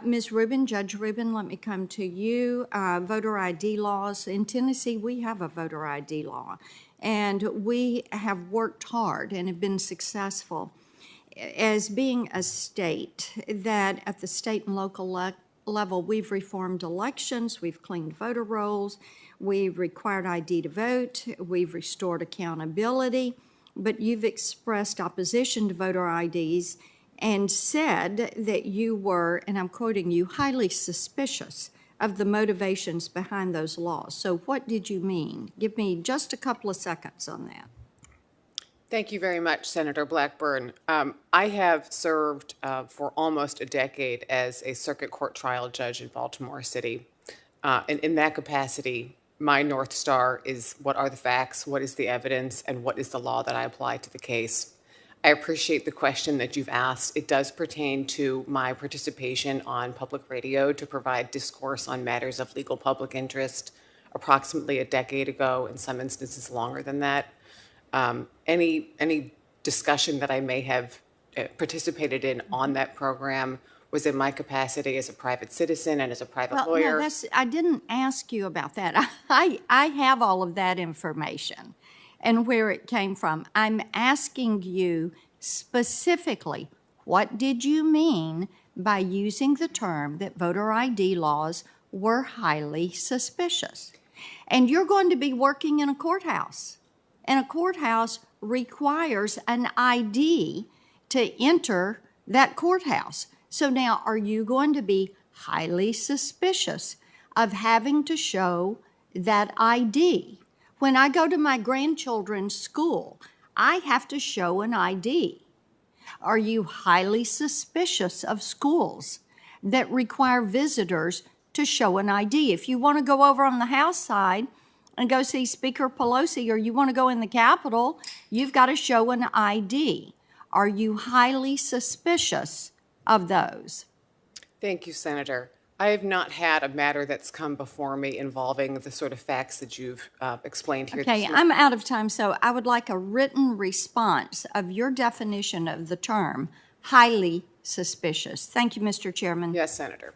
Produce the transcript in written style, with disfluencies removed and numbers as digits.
Ms. Rubin, Judge Rubin, let me come to you. Voter ID laws. In Tennessee, we have a voter ID law, and we have worked hard and have been successful as being a state that at the state and local level, we've reformed elections, we've cleaned voter rolls, we've required ID to vote, we've restored accountability, but you've expressed opposition to voter IDs and said that you were, and I'm quoting you, highly suspicious of the motivations behind those laws. So what did you mean? Give me just a couple of seconds on that. Thank you very much, Senator Blackburn. I have served for almost a decade as a circuit court trial judge in Baltimore City. And in that capacity, my North Star is what are the facts, what is the evidence, and what is the law that I apply to the case. I appreciate the question that you've asked. It does pertain to my participation on public radio to provide discourse on matters of legal public interest approximately a decade ago, in some instances longer than that. Any discussion that I may have participated in on that program was in my capacity as a private citizen and as a private lawyer. No, I didn't ask you about that. I have all of that information and where it came from. I'm asking you specifically, what did you mean by using the term that voter ID laws were highly suspicious? And you're going to be working in a courthouse. And a courthouse requires an ID to enter that courthouse. So now, are you going to be highly suspicious of having to show that ID? When I go to my grandchildren's school, I have to show an ID. Are you highly suspicious of schools that require visitors to show an ID? If you want to go over on the House side and go see Speaker Pelosi, or you want to go in the Capitol, you've got to show an ID. Are you highly suspicious of those? Thank you, Senator. I have not had a matter that's come before me involving the sort of facts that you've explained here. Okay, I'm out of time, so I would like a written response of your definition of the term highly suspicious. Thank you, Mr. Chairman. Yes, Senator.